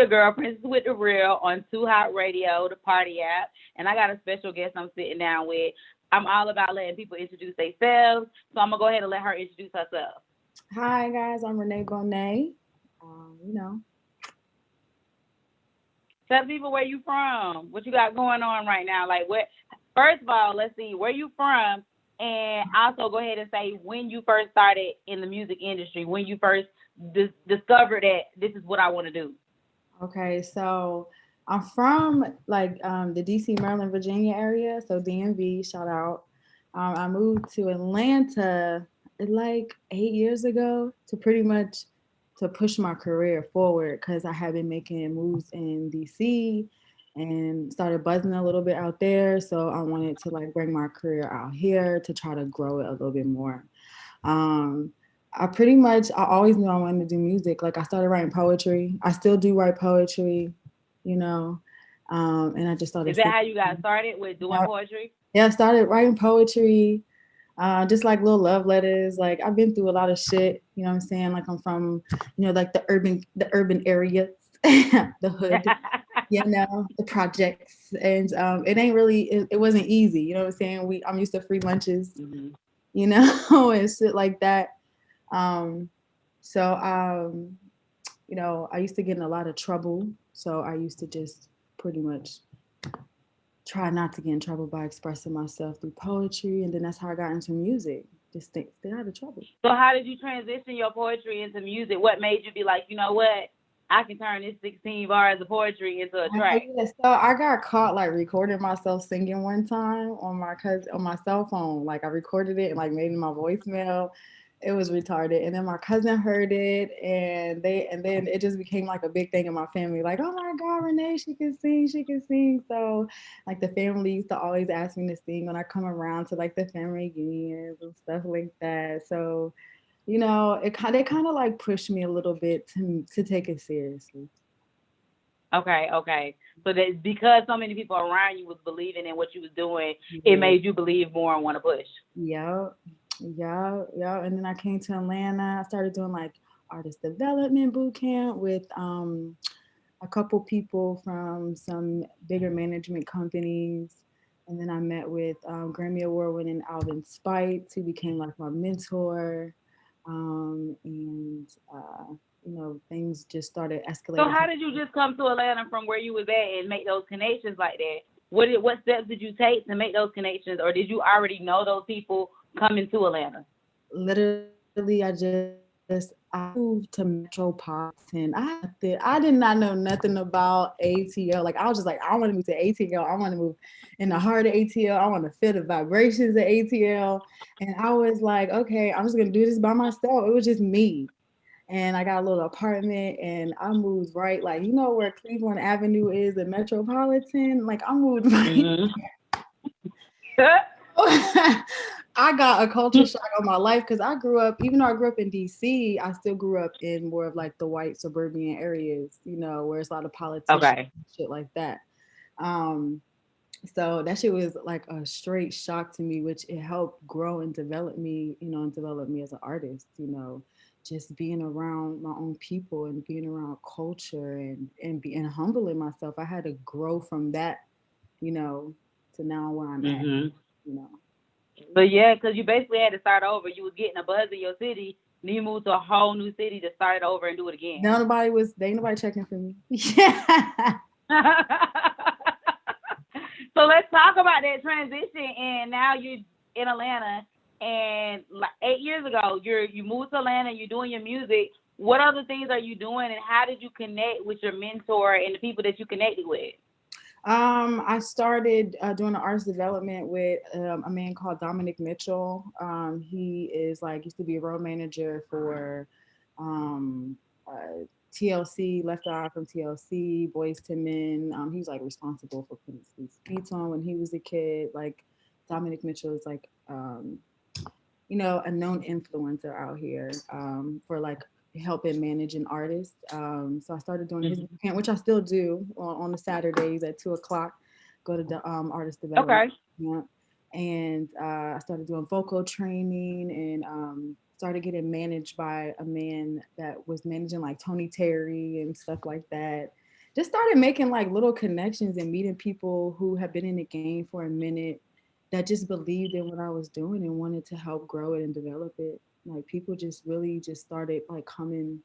The girl Princess with the Real on 2HotRadio, the party app, and I got a special guest I'm sitting down with. I'm all about letting people introduce themselves, so I'm gonna go ahead and let her introduce herself. Hi guys, I'm Rene Bonet. You know, Tell people where you from, what you got going on right now. Like what? First of all, let's see where you from, and also go ahead and say when you first started in the music industry, when you first discovered that this is what I want to do. okay, so I'm from the DC, Maryland, Virginia area, so DMV, shout out. I moved to Atlanta like 8 years ago to pretty much to push my career forward because I had been making moves in DC and started buzzing a little bit out there. So I wanted to like bring my career out here to try to grow it a little bit more. Um, I always knew I wanted to do music. Like I started writing poetry. I still do write poetry, you know. And I just started Is that singing. how you got started with doing poetry? Yeah, I started writing poetry, just like little love letters. Like I've been through a lot of shit, you know what I'm saying? Like I'm from, like the urban areas, the hood, the projects. And it ain't really it wasn't easy, you know what I'm saying? I'm used to free lunches, Mhm. and shit like that. Um, so, I used to get in a lot of trouble. So I used to just pretty much try not to get in trouble by expressing myself through poetry. And then that's how I got into music. Just stay out of trouble. So how did you transition your poetry into music? What made you be like, you know what? I can turn this 16 bars of poetry into a Oh, track. yeah. So I got caught like recording myself singing one time on my cell phone. Like I recorded it and like made it my voicemail. It was retarded. And then my cousin heard it and then it just became like a big thing in my family. Like, oh my God, Renee, she can sing, she can sing. So like the family used to always ask me to sing when I come around to like the family reunions and stuff like that. So, they kind of like pushed me a little bit to take it seriously. Okay, okay. So that because so many people around you was believing in what you was doing, it Yeah. made you believe more and want to push. Yeah, yeah. And then I came to Atlanta. I started doing like artist development boot camp with a couple people from some bigger management companies. And then I met with Grammy Award winning Alvin Spite, who became like my mentor. And things just started So escalating. how did you just come to Atlanta from where you was at and make those connections like that? What steps did you take to make those connections, or did you already know those people coming to Atlanta? Literally, I moved to Metropolitan. I did not know nothing about ATL. Like I was just like, I want to move to ATL. I want to move in the heart of ATL. I want to feel the vibrations of ATL. And I was like, okay, I'm just gonna do this by myself. It was just me. And I got a little apartment and I moved right, like where Cleveland Avenue is in Metropolitan. Like I moved right. Hmm. I got a culture shock on my life because I grew up, even though I grew up in DC, I still grew up in more of like the white suburban areas, where it's a lot of politicians, Okay. shit like that. Um, so that shit was like a straight shock to me, which it helped grow and develop me, and develop me as an artist, just being around my own people and being around culture and being humbling myself. I had to grow from that, you know, to now where I'm at, Hmm. you know. But yeah, because you basically had to start over. You was getting a buzz in your city, then you moved to a whole new city to start it over and do it again. They ain't nobody checking for me. Yeah. So let's talk about that transition. And now you're in Atlanta, and like 8 years ago, you moved to Atlanta. You're doing your music. What other things are you doing, and how did you connect with your mentor and the people that you connected with? I started doing artist development with a man called Dominic Mitchell. He is like used to be a road manager for um, uh, TLC, Left Eye from TLC, Boys to Men. He was like responsible for putting these beats on when he was a kid. Like Dominic Mitchell is like a known influencer out here for like helping manage an artist. So I started doing his Mhm. camp, which I still do on the Saturdays at 2 o'clock. Go to the artist development Okay. camp, and I started doing vocal training and started getting managed by a man that was managing like Tony Terry and stuff like that. just started making like little connections and meeting people who have been in the game for a minute that just believed in what I was doing and wanted to help grow it and develop it. Like people just really just started like coming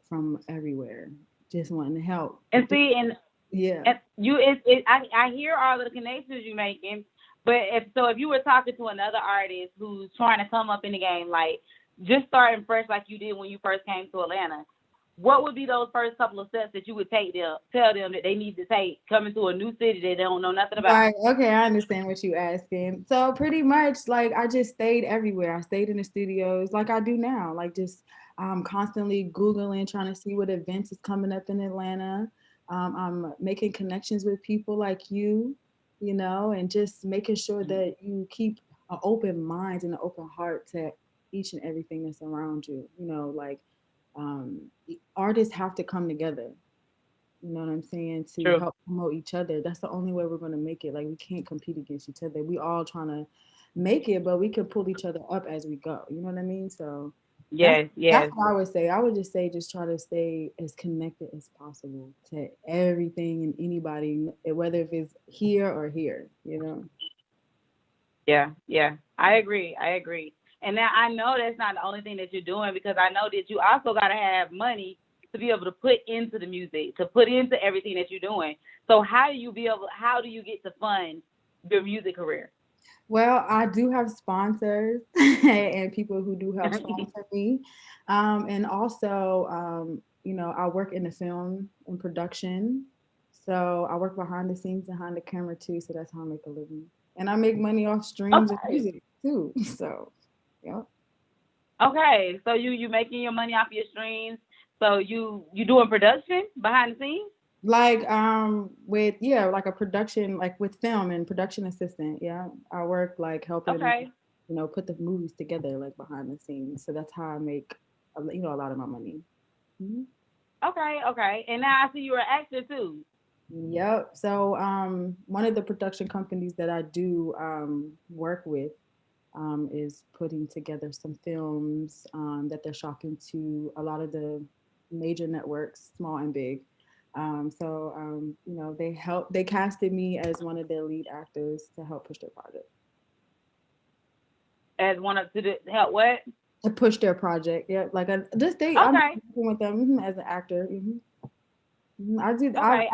from everywhere, just wanting to help. And see, and Yeah. and you, I hear all of the connections you making, but if you were talking to another artist who's trying to come up in the game, like just starting fresh, like you did when you first came to Atlanta, what would be those first couple of steps that you would tell them that they need to take coming to a new city that they don't know nothing about? Right. Okay, I understand what you asking. So pretty much like I just stayed everywhere. I stayed in the studios like I do now. Like just constantly Googling, trying to see what events is coming up in Atlanta. I'm making connections with people like you know, and just making sure that you keep an open mind and an open heart to each and everything that's around you. You know, like artists have to come together, you know what I'm saying, to True. help promote each other. That's the only way we're going to make it. Like we can't compete against each other. We all trying to make it, but we can pull each other up as we go. You know what I mean? So that's Yes, that's yes. what I would say. I would just say just try to stay as connected as possible to everything and anybody, whether if it's here or here, you know. Yeah, yeah. I agree. I agree. And now I know that's not the only thing that you're doing, because I know that you also got to have money to be able to put into the music, to put into everything that you're doing. So how do you get to fund your music career? Well, I do have sponsors and people who do help sponsor me. And also, you know, I work in the film and production. So I work behind the scenes, behind the camera too. So that's how I make a living. And I make money off streams of Okay. music too. So, yeah. Okay. So you making your money off your streams. So you doing production behind the scenes? Like with yeah, like a production, like with film and production assistant. Yeah. I work like helping, Okay. you know, put the movies together like behind the scenes. So that's how I make you know, a lot of my money. Mhm. Okay. Okay. And now I see you're an actor too. Yep. So one of the production companies that I do work with is putting together some films that they're shocking to a lot of the major networks, small and big. You know, they casted me as one of their lead actors to help push their project. As one of to help what? To push their project, yeah. Like I'm Okay. working with them as an actor. I do. Okay.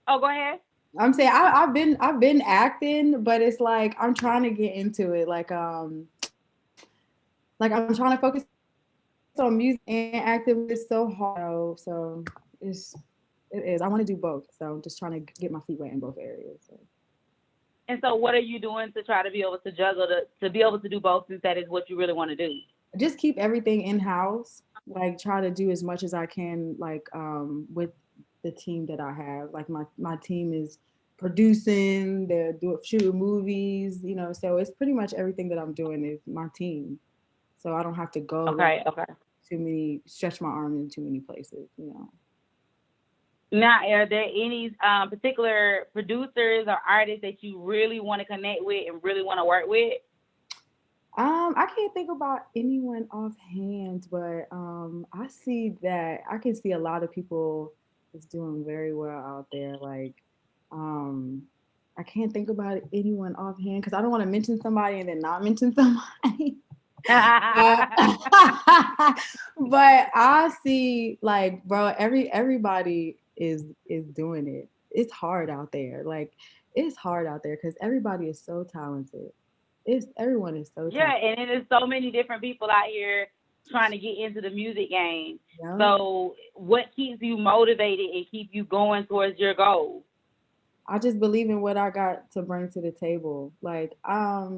Oh, go ahead. I'm saying I've been acting, but it's like I'm trying to get into it. Like I'm trying to focus on music and acting, but it's so hard, you know. So it is. I want to do both. So I'm just trying to get my feet wet in both areas. So. And so, what are you doing to try to be able to juggle to be able to do both, since that is what you really want to do? Just keep everything in house. Like try to do as much as I can. Like with the team that I have. Like my team is producing. They're doing shooting movies. You know. So it's pretty much everything that I'm doing is my team. So I don't have to go like Okay, okay. too many stretch my arm in too many places, you know. Now, are there any particular producers or artists that you really want to connect with and really want to work with? I can't think about anyone offhand, but I see that I can see a lot of people is doing very well out there. Like, um, I can't think about anyone offhand because I don't want to mention somebody and then not mention somebody. Uh, but I see like, bro, everybody is doing it. It's hard out there. Like, it's hard out there because everybody is so talented. It's everyone is so Yeah, talented. and there's so many different people out here trying to get into the music game. Yeah. So, what keeps you motivated and keep you going towards your goals? I just believe in what I got to bring to the table. Like, I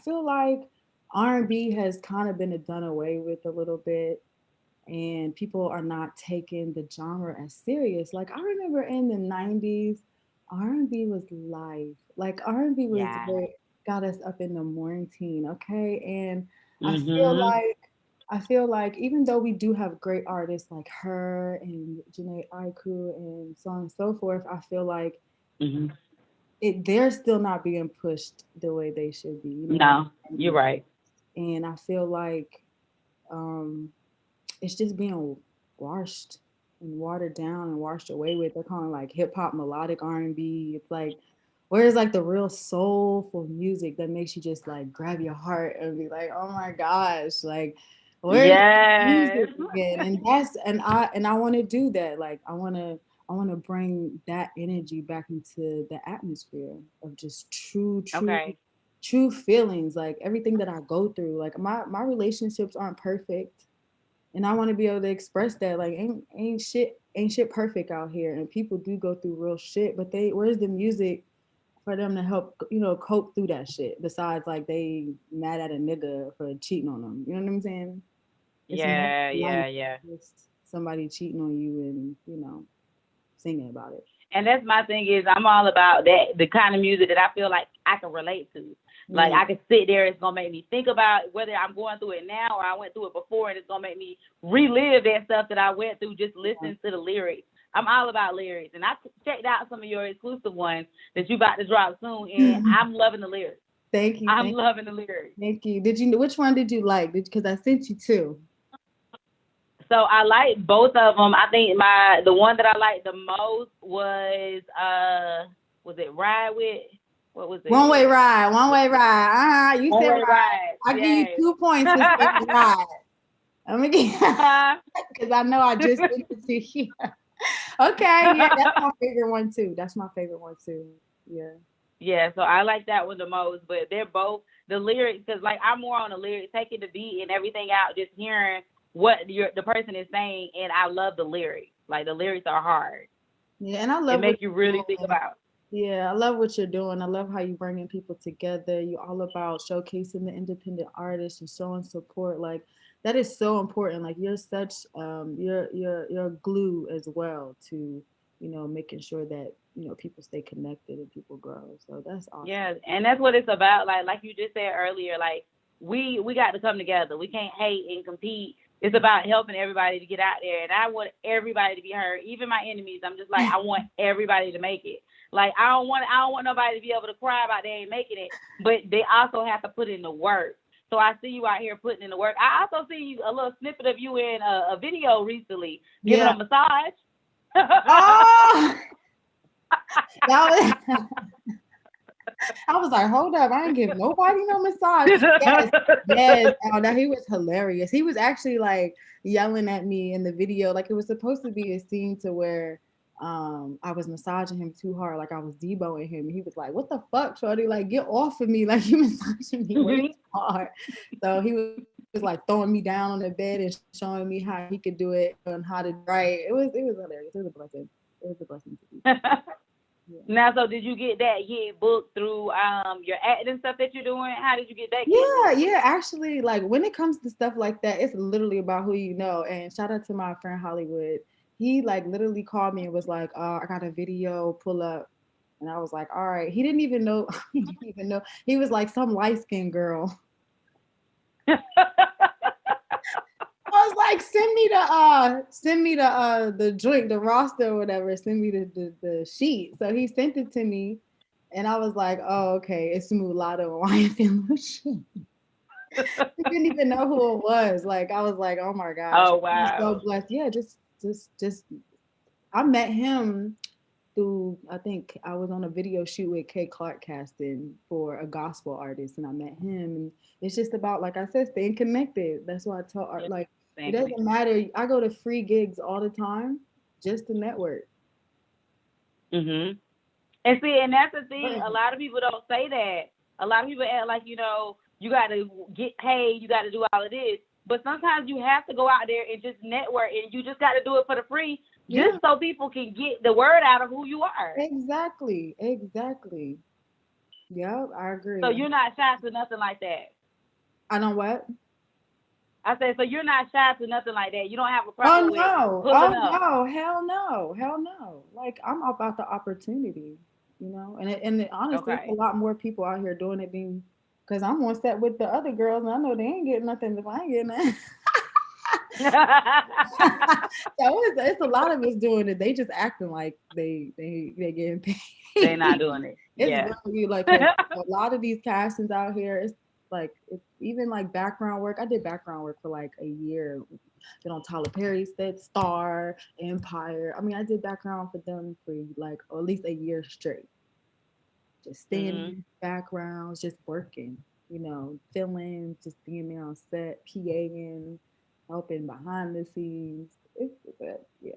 feel like R&B has kind of been done away with a little bit, and people are not taking the genre as serious. Like, I remember in the '90s, R&B was life. Like, R&B was Yeah. what got us up in the morning, okay? And I feel Mhm. like I feel like even though we do have great artists like her and Janae Aiku and so on and so forth, I feel like Mhm. they're still not being pushed the way they should be, you know, like No, you're right. and I feel like it's just being washed and watered down and washed away with. They're calling like hip hop melodic R&B. It's like, where's like the real soulful music that makes you just like grab your heart and be like, oh my gosh, like where's the Yes. music again? And I want to do that. Like I want to bring that energy back into the atmosphere of just Okay. true feelings. Like everything that I go through. Like my relationships aren't perfect, and I want to be able to express that. Like ain't shit perfect out here, and people do go through real shit. But where's the music for them to help cope through that shit? Besides, like they mad at a nigga for cheating on them. You know what I'm saying? It's more Yeah, life yeah, yeah. than just somebody cheating on you and singing about it. And that's my thing is I'm all about that the kind of music that I feel like I can relate to. Like Yeah, I can sit there, it's gonna make me think about whether I'm going through it now or I went through it before, and it's gonna make me relive that stuff that I went through just yeah. listening to the lyrics. I'm all about lyrics, and I checked out some of your exclusive ones that you about to drop soon, and I'm loving the lyrics. Thank you, I'm loving the lyrics. thank you. Did you? Which one did you like? Because I sent you two. So I like both of them. I think the one that I liked the most was it Ride With, what was One way it? ride, one way ride. You One said Way ride. Ride. I give you Yes. 2 points for saying ride. I'm gonna get Huh? because I know I just sent it to you. Okay, yeah, that's my favorite one too. That's my favorite one too. Yeah. Yeah, so I like that one the most, but they're both the lyrics because like I'm more on the lyrics, taking the beat and everything out, just hearing what the person is saying, and I love the lyrics. Like the lyrics are hard. Yeah, and I It love what makes you you're really think doing. about. Yeah, I love what you're doing. I love how you're bringing people together. You're all about showcasing the independent artists and showing support. Like that is so important. Like you're such you're glue as well to making sure that people stay connected and people grow. So that's awesome. Yeah, and that's what it's about. Like you just said earlier, like we got to come together. We can't hate and compete. It's about helping everybody to get out there, and I want everybody to be heard, even my enemies. I'm just like I want everybody to make it. Like I don't want nobody to be able to cry about they ain't making it, but they also have to put in the work. So I see you out here putting in the work. I also see you, a little snippet of you in a video recently giving Yeah. a massage. Oh, that was, I was like, hold up, I ain't give nobody no massage. Yes, yes. Oh, now he was hilarious. He was actually like yelling at me in the video, like it was supposed to be a scene to where I was massaging him too hard, like I was deboing him. He was like, "What the fuck, shorty? Like, get off of me! Like you massaging me way too hard." So he was like throwing me down on the bed and showing me how he could do it and how to do it right. It was hilarious. It was a blessing. It was a blessing to be. Yeah. Now, so did you get that gig booked through your acting stuff that you're doing? How did you get that gig Yeah, booked? yeah. Actually, like when it comes to stuff like that, it's literally about who you know. And shout out to my friend Hollywood. He like literally called me and was like, I got a video, pull up. And I was like, all right. He didn't even know, he didn't even know. He was like some light-skinned girl. I was like, send me the joint, the roster or whatever. Send me the sheet. So he sent it to me, and I was like, oh, okay, it's Mulatto Hawaiian shit. I didn't even know who it was. Like I was like, oh my gosh, Oh I'm so wow. blessed. Yeah, just I met him through. I think I was on a video shoot with Kay Clark casting for a gospel artist, and I met him. And it's just about, like I said, staying connected. That's why I tell art. Yeah, Like it staying doesn't connected. matter. I go to free gigs all the time just to network. Mhm. And see, and that's the thing. A Important. lot of people don't say that. A lot of people act like you got to get paid, you got to do all of this. But sometimes you have to go out there and just network, and you just got to do it for the free, Yeah, just so people can get the word out of who you are. exactly, exactly. Yep, I So agree. you're not shy to nothing like that. I know what. I said, so you're not shy to nothing like that. You don't have a Oh problem with no. pulling Oh up. no. Hell no. Hell no. Like I'm about the opportunity, honestly, it's a Okay. lot more people out here doing it than because I'm on set with the other girls and I know they ain't getting nothing if I ain't getting nothing. So it's a lot of us doing it. They just acting like they getting They're not paid. doing it. It's Yeah. really like 'cause a lot of these castings out here. Like even like background work. I did background work for like a year. Been on Tyler Perry's set, Star, Empire. I mean, I did background for them for like at least a year straight. Just Mm-hmm. standing backgrounds, just working. Filming, just being there on set, PAing, helping behind the scenes. Yeah.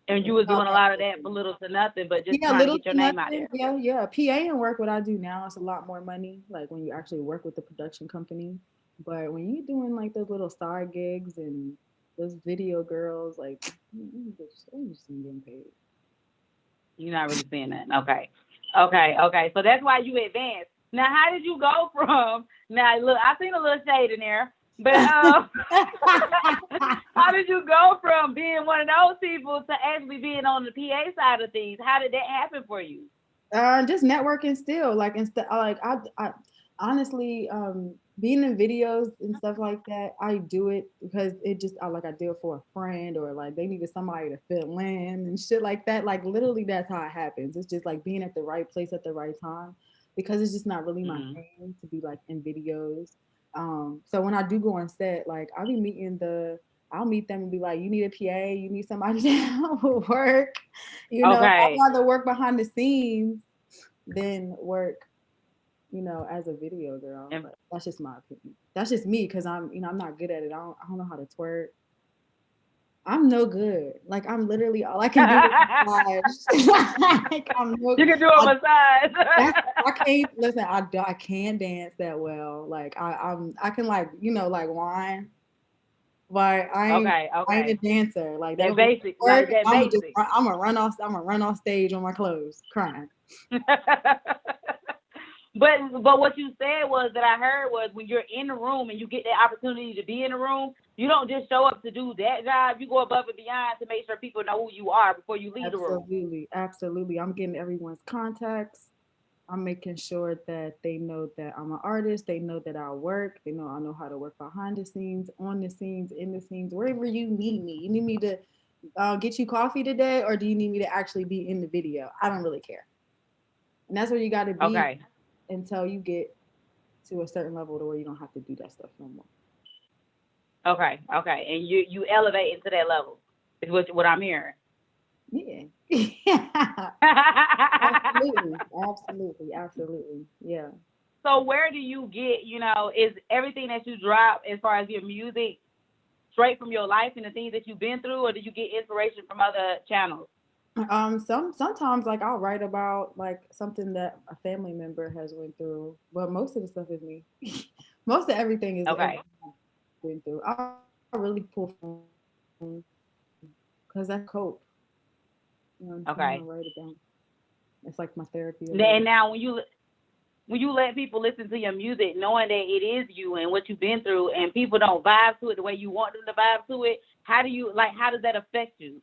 And you It's was all doing a that lot of that for working. little to nothing, but just Yeah, trying to little get your to name out nothing. there. Yeah, yeah. PA and work what I do now, it's a lot more money. Like when you actually work with the production company. But when you're doing like those little side gigs and those video girls, like I'm just getting paid. You're not really seeing that. Okay. Okay. So that's why you advanced. Now, how did you go from, now, look, I seen a little shade in there, but how did you go from being one of those people to actually being on the PA side of things? How did that happen for you? Just networking still. Like instead, I honestly, being in videos and stuff like that, I do it because I do it for a friend or like they needed somebody to fill in and shit like that. Like literally, that's how it happens. It's just like being at the right place at the right time because it's just not really my Mm-hmm. thing to be like in videos. So when I do go on set, like I'll meet them and be like, you need a PA, you need somebody to help work. I'd Okay. rather work behind the scenes than work, as a video girl. And But that's just my opinion. That's just me because I'm not good at it. I don't know how to twerk. I'm no good. Like I'm literally all I can do is massage. Like I'm no. you can do a I, massage. I can't listen. I can't dance that well. Like I can like like whine, but I ain't a Okay. dancer. Like they That don't basic, work. like that basic. I'm gonna run off stage on my clothes crying. But what you said was that I heard was when you're in the room and you get that opportunity to be in the room, you don't just show up to do that job. You go above and beyond to make sure people know who you are before you leave the room. Absolutely, absolutely. I'm getting everyone's contacts. I'm making sure that they know that I'm an artist. They know that I work. They know I know how to work behind the scenes, on the scenes, in the scenes, wherever you need me. You need me to get you coffee today, or do you need me to actually be in the video? I don't really care. And that's where you got to be Okay. until you get to a certain level to where you don't have to do that stuff no more. Okay. And you elevate into that level is what I'm hearing. Yeah. Absolutely. Absolutely. Absolutely. Yeah. So where do you get, is everything that you drop as far as your music straight from your life and the things that you've been through, or do you get inspiration from other channels? Sometimes like I'll write about like something that a family member has went through, but most of the stuff is me. Most of everything is Okay. everything I've been through. I really pull from because that's how I cope. You know what I'm saying? I Okay. write it down. It's like my therapy a little And bit. now when you let people listen to your music, knowing that it is you and what you've been through, and people don't vibe to it the way you want them to vibe to it, how does that affect you?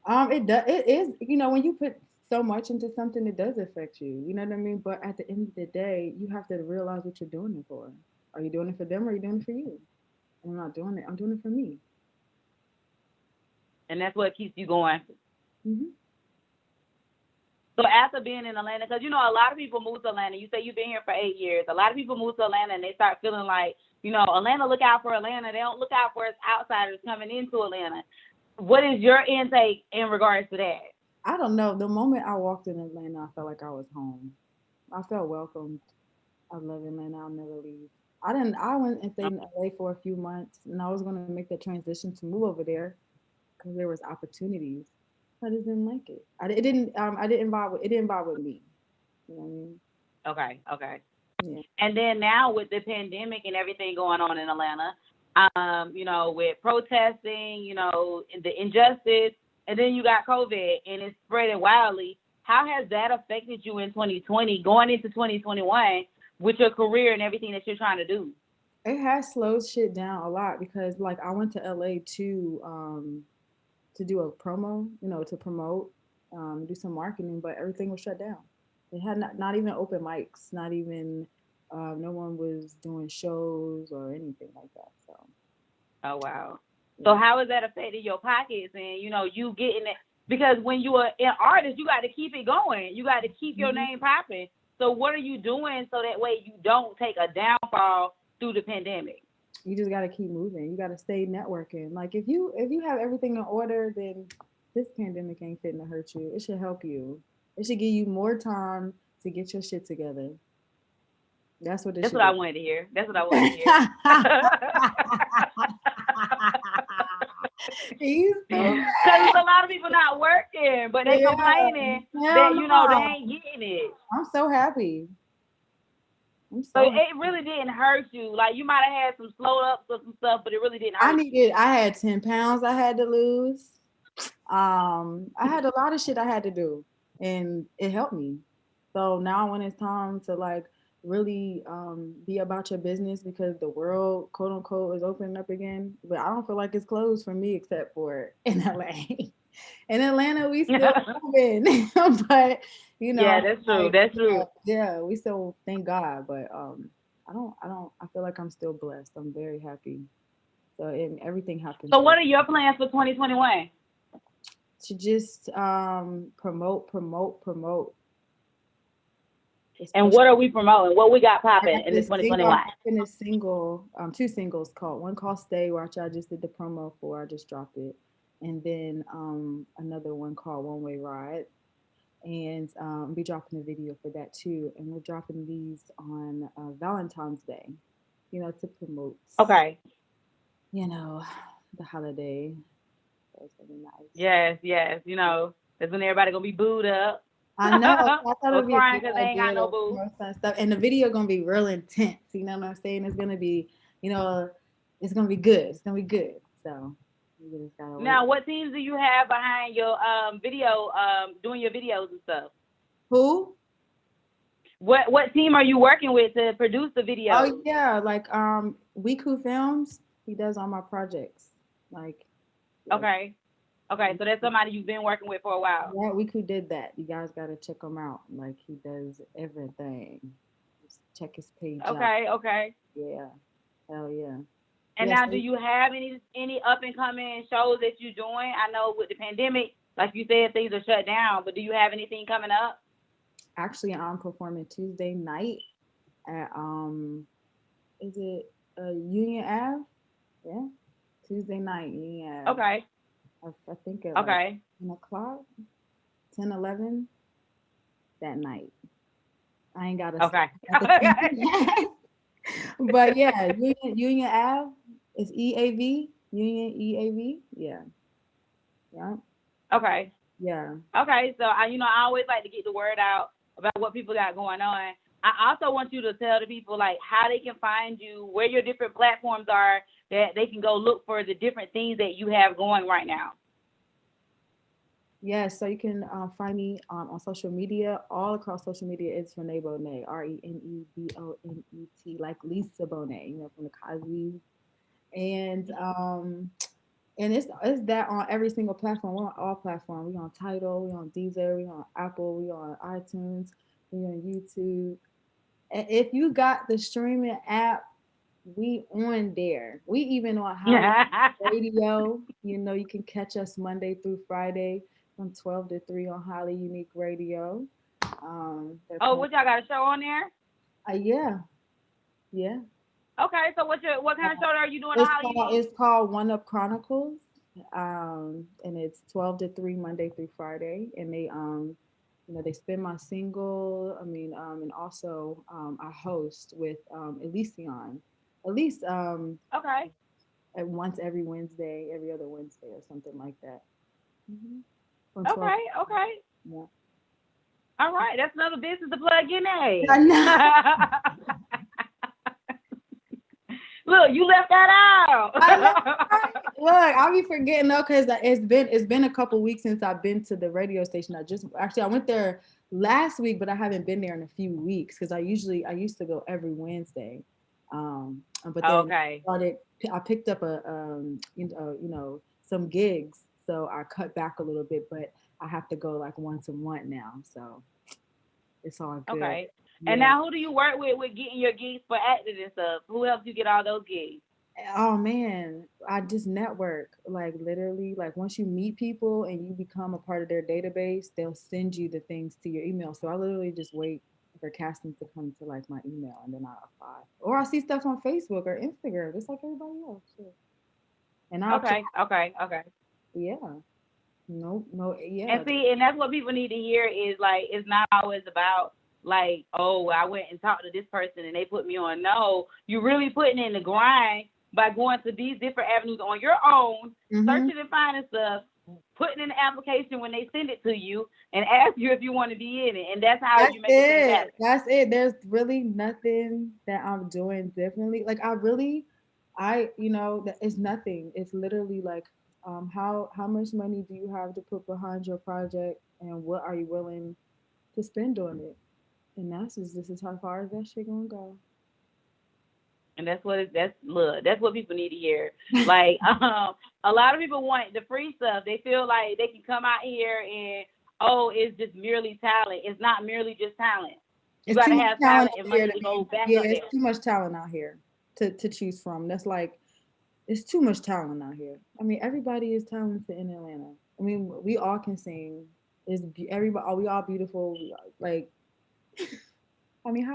It is, when you put so much into something, it does affect you. You know what I mean? But at the end of the day, you have to realize what you're doing it for. Are you doing it for them or are you doing it for you? I'm not doing it. I'm doing it for me. And that's what keeps you going. Hmm. So after being in Atlanta, because a lot of people move to Atlanta. You say you've been here for 8 years. A lot of people move to Atlanta and they start feeling like, Atlanta, look out for Atlanta. They don't look out for us outsiders coming into Atlanta. What is your intake in regards to that? I don't know. The moment I walked in Atlanta, I felt like I was home. I felt welcomed. I love Atlanta. I'll never leave. I went and stayed in LA for a few months and I was going to make the transition to move over there because there was opportunities. I just didn't like it. It didn't vibe with me. You know what I mean? Okay. Yeah. And then now with the pandemic and everything going on in Atlanta, with protesting, the injustice, and then you got COVID and it's spreading wildly. How has that affected you in 2020, going into 2021, with your career and everything that you're trying to do? It has slowed shit down a lot because like I went to LA to do a promo, to promote, do some marketing, but everything was shut down. It had not even open mics, not even no one was doing shows or anything like that. So Oh wow. So yeah. how has that affected your pockets and you getting it? Because when you're an artist, you got to keep it going. You got to keep your Mhm. name popping. So what are you doing so that way you don't take a downfall through the pandemic? You just gotta keep moving. You gotta stay networking. Like if you have everything in order, then this pandemic ain't fitting to hurt you. It should help you. It should give you more time to get your shit together. That's what it That's should what I do. wanted to hear. That's what I wanted to hear. He's so Because a lot of people not working, but they yeah. complaining Hell that, they no. ain't getting it. I'm so happy. I'm So so it happy. really didn't hurt you. Like, you might have had some slow ups or some stuff, but it really didn't hurt you. I had 10 pounds I had to lose. I had a lot of shit I had to do, and it helped me. So now when it's time to like really be about your business, because the world, quote unquote, is opening up again, but I don't feel like it's closed for me except for in LA. In Atlanta, we still moving, but Yeah, that's true. like That's true. yeah, we still thank God. But I feel like I'm still blessed. I'm very happy. So and everything happens So for what are your plans for 2021? to just promote. And Especially what are we promoting? What we got I got popping in the this single. I'm 2021? dropping this single, two singles called one called Stay, which I just did the promo for. I just dropped it, and then another one called One Way Ride, and be dropping a video for that too. And we're dropping these on Valentine's Day, to promote, Okay. you know, the holiday. So it's gonna be nice. Yes, yes. That's when everybody gonna be booed up. I know. I thought Or it'd be a crying good because they ain't got idea no to boo. promote some stuff, and the video gonna be real intense. You know what I'm saying? It's gonna be, you know, it's gonna be good. It's gonna be good. So you just gotta wait. Now, what teams do you have behind your video, doing your videos and stuff? Who? What team are you working with to produce the Oh videos? yeah, like Wiku Films. He does all my projects. Like yeah, Okay. Okay, so that's somebody you've been working with for a while. yeah, Wiku did that. You guys gotta check him out. Like he does everything. Just check his page out. Okay, okay. Yeah, hell yeah. And Yes. now, do you have any up and coming shows that you doing? I know with the pandemic, like you said, things are shut down. But do you have anything coming up? Actually, I'm performing Tuesday night at is it Union Ave? Yeah, Tuesday night Union Ave. Okay, I think at like okay, 10 o'clock, 10, 11 that night. I ain't gotta okay. at the but yeah, Union Ave is EAV Union EAV. Yeah, yeah, Okay. yeah. Okay. So I always like to get the word out about what people got going on. I also want you to tell the people like how they can find you, where your different platforms are that they can go look for the different things that you have going right now. Yeah, so you can find me on social media. All across social media, it's Rene Bonet, ReneBonet, like Lisa Bonet, from the Cosby. And it's that on every single platform. We're on all platforms. We on Tidal, we on Deezer, we on Apple, we on iTunes, we on YouTube. And if you got the streaming app, we on there. We even on Holly Radio. You can catch us Monday through Friday from 12 to 3 on Holly Unique Radio. Oh, what y'all got a show on there? Yeah, yeah. Okay, so what kind of show are you doing on It's Holly called Unique? it's called One Up Chronicles. And it's 12 to 3 Monday through Friday. And they spin my single. I mean, and also I host with Elysion. Elise Okay. at once every Wednesday, every other Wednesday or something like that. Mm-hmm. From 12. Okay. Okay. Yeah. All right. That's another business to plug in, eh? I know. Look, you left that out. I know. Look, I'll be forgetting though, because it's been a couple weeks since I've been to the radio station. I went there last week, but I haven't been there in a few weeks because I used to go every Wednesday. But then Okay. I picked up some gigs, so I cut back a little bit, but I have to go like once a month now, so it's all good. Okay. Yeah. And now, who do you work with getting your gigs for acting and stuff? Who helps you get all those gigs? Oh man, I just network. Like literally, like once you meet people and you become a part of their database, they'll send you the things to your email. So I literally just wait for castings to come to like my email, and then I apply. Or I see stuff on Facebook or Instagram, just like everybody else. Shit. And I apply. Okay. Yeah. No, And yeah. see, and that's what people need to hear is like it's not always about like, oh, I went and talked to this person and they put me on. No, you're really putting in the grind by going to these different avenues on your own, searching and finding stuff, putting in the application when they send it to you and ask you if you want to be in it. And that's how you make it happen. That's it. There's really nothing that I'm doing differently. Like it's nothing. It's literally like, how much money do you have to put behind your project, and what are you willing to spend on it? And this is how far as that shit gonna go. And that's what people need to hear. Like a lot of people want the free stuff. They feel like they can come out here and it's just merely talent. It's not merely just talent. You gotta have talent and money to go back up there. It's too much talent out here to choose from. That's like, it's too much talent out here. I mean, everybody is talented in Atlanta. I mean, we all can sing. Everybody? Are we all beautiful? Like, I mean,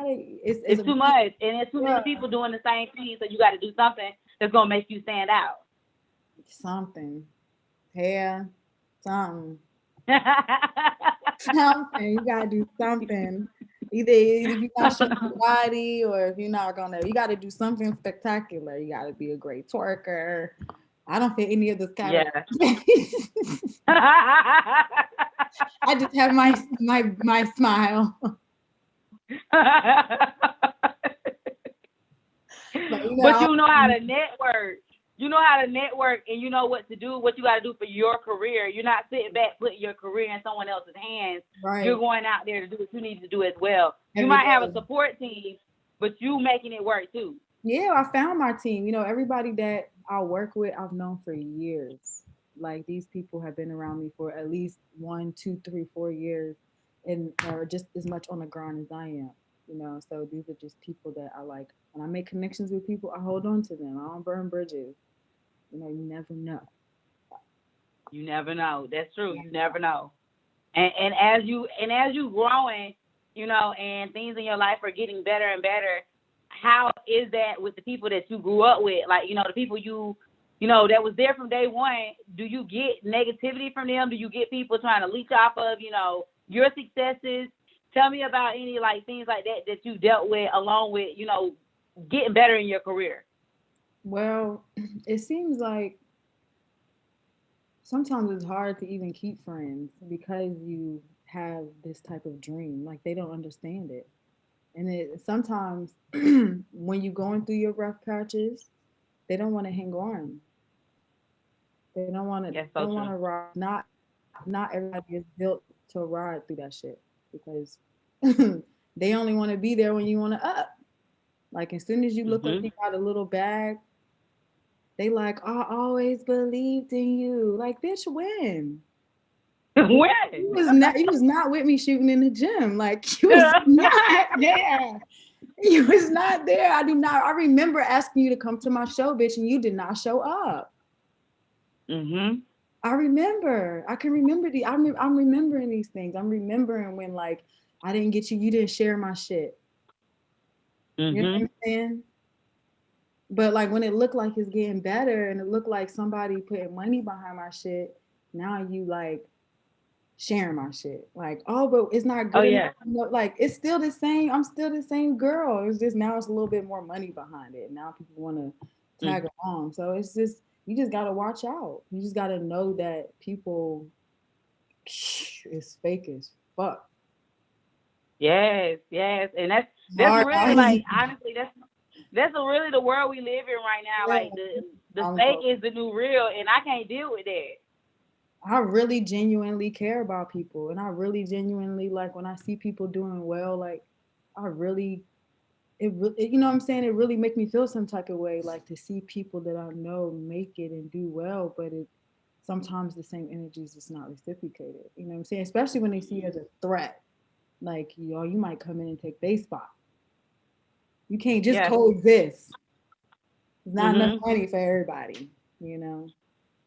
it's too much, and there's too many people doing the same thing. So you got to do something that's gonna make you stand out. Something, hair, something, something. You gotta do something. Either if you're not showing your body, or if you're not gonna, you got to do something spectacular. You got to be a great twerker. I don't fit any of those categories. Yeah. I just have my smile. But you know how to network. You know how to network, and you know what to do, what you got to do for your career. You're not sitting back putting your career in someone else's hands. Right. You're going out there to do what you need to do as well. You might have a support team, but you making it work too. Yeah, I found my team. You know, everybody that I work with, I've known for years. Like, these people have been around me for at least 1, 2, 3, 4 years, and are just as much on the grind as I am. You know, so these are just people that I like. When I make connections with people, I hold on to them. I don't burn bridges. You know, you never know. You never know. That's true. You never know. And as you growing, you know, and things in your life are getting better and better, how is that with the people that you grew up with? Like, you know, the people you know, that was there from day one. Do you get negativity from them? Do you get people trying to leech off of, you know, your successes? Tell me about any like things like that you dealt with along with, you know, getting better in your career. Well, it seems like sometimes it's hard to even keep friends because you have this type of dream. Like, they don't understand it. And sometimes when you're going through your rough patches, they don't want to hang on. They don't want to. Yes, they don't want to ride. Not everybody is built to ride through that shit, because they only want to be there when you want to up. Like, as soon as you look like you got a little bag, they like, I always believed in you. Like, bitch, when? When? You was not with me shooting in the gym. Like, you was not there. You was not there. I remember asking you to come to my show, bitch, and you did not show up. I remember. I can remember I'm remembering these things. I'm remembering when, like, I didn't get you didn't share my shit. You know what I'm saying? But like, when it looked like it's getting better and it looked like somebody putting money behind my shit, now you like sharing my shit. Like, oh, but it's not good enough. Like, it's still the same. I'm still the same girl. It's just now it's a little bit more money behind it. Now people want to tag along. So it's just, you just gotta watch out. You just gotta know that people is fake as fuck. Yes, and that's really, like, honestly, that's really the world we live in right now. Like, the fake is the new real, and I can't deal with that. I really genuinely care about people, and I really genuinely, like, when I see people doing well, like, you know what I'm saying? It really make me feel some type of way, like, to see people that I know make it and do well, but sometimes the same energy is just not reciprocated. You know what I'm saying? Especially when they see you as a threat. Like, you might come in and take their spot. You can't just coexist. There's not enough money for everybody, you know.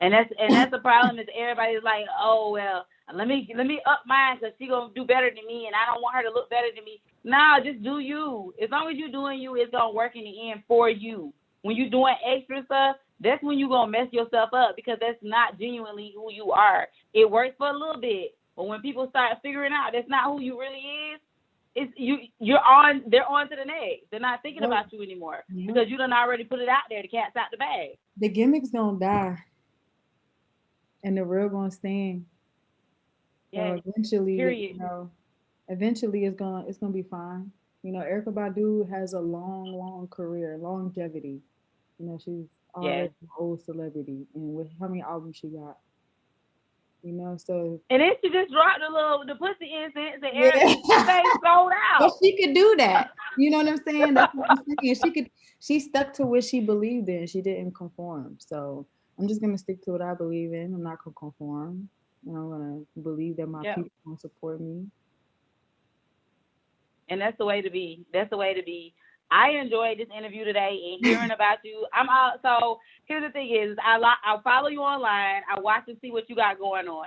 And that's the problem, is everybody's like, oh, well, let me up mine because she gonna do better than me, and I don't want her to look better than me. Nah, just do you. As long as you're doing you, it's gonna work in the end for you. When you're doing extra stuff, that's when you're gonna mess yourself up because that's not genuinely who you are. It works for a little bit, but when people start figuring out that's not who you really is, it's you're on they're on to the next. They're not thinking Well, about you anymore yeah. because you done already put it out there. The cat's out the bag. The gimmick's gonna die and the real gonna stand. Yeah. So eventually, Period. eventually it's gonna be fine. Erica Badu has a long, long career, longevity. She's Yeah. already an old celebrity, and with how many albums she got, so And then she just dropped the pussy incense and yeah. her face sold But out. she could do that. You know what I'm saying? That's what I'm saying. She stuck to what she believed in. She didn't conform. So I'm just gonna stick to what I believe in. I'm not gonna conform. And I'm gonna believe that my Yep. people will support me. And that's the way to be. That's the way to be. I enjoyed this interview today and hearing about you. I'm out. So here's the thing is, I follow you online. I watch and see what you got going on.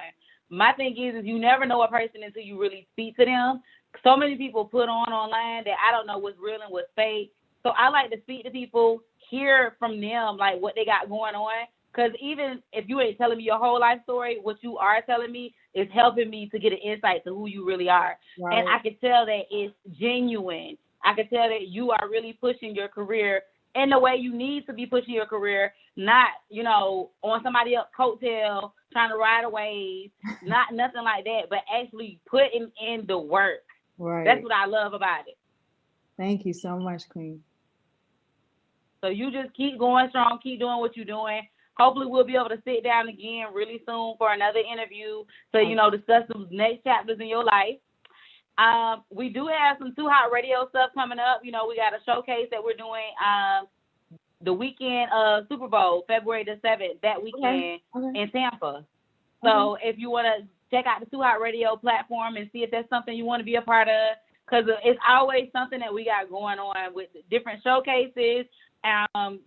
My thing is you never know a person until you really speak to them. So many people put on online that I don't know what's real and what's fake. So I like to speak to people, hear from them like what they got going on. Because even if you ain't telling me your whole life story, what you are telling me is helping me to get an insight to who you really are. And Right. I can tell that it's genuine. I can tell that you are really pushing your career in the way you need to be pushing your career, not, on somebody else's coattail, trying to ride a wave, not nothing like that, but actually putting in the work. That's Right. what I love about it. Thank you so much, Queen. So you just keep going strong, keep doing what you're doing. Hopefully we'll be able to sit down again really soon for another interview to, discuss some next chapters in your life. We do have some 2HotRadio stuff coming up. We got a showcase that we're doing the weekend of Super Bowl, February the 7th, that Okay. weekend Okay. in Tampa. Okay. So if you want to check out the 2HotRadio platform and see if that's something you want to be a part of, because it's always something that we got going on with different showcases,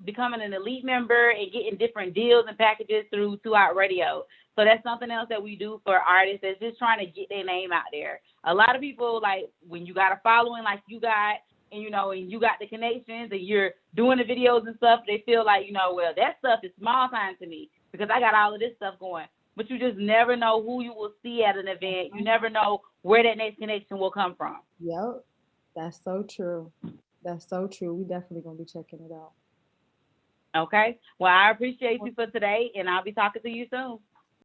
becoming an elite member and getting different deals and packages through 2HotRadio. So that's something else that we do for artists that's just trying to get their name out there. A lot of people, like, when you got a following like you got, and you got the connections and you're doing the videos and stuff, they feel like, well, that stuff is small time to me because I got all of this stuff going. But you just never know who you will see at an event. You never know where that next connection will come from. Yep. That's so true. That's so true. We definitely gonna be checking it out. Okay? Well, I appreciate you for today, and I'll be talking to you soon.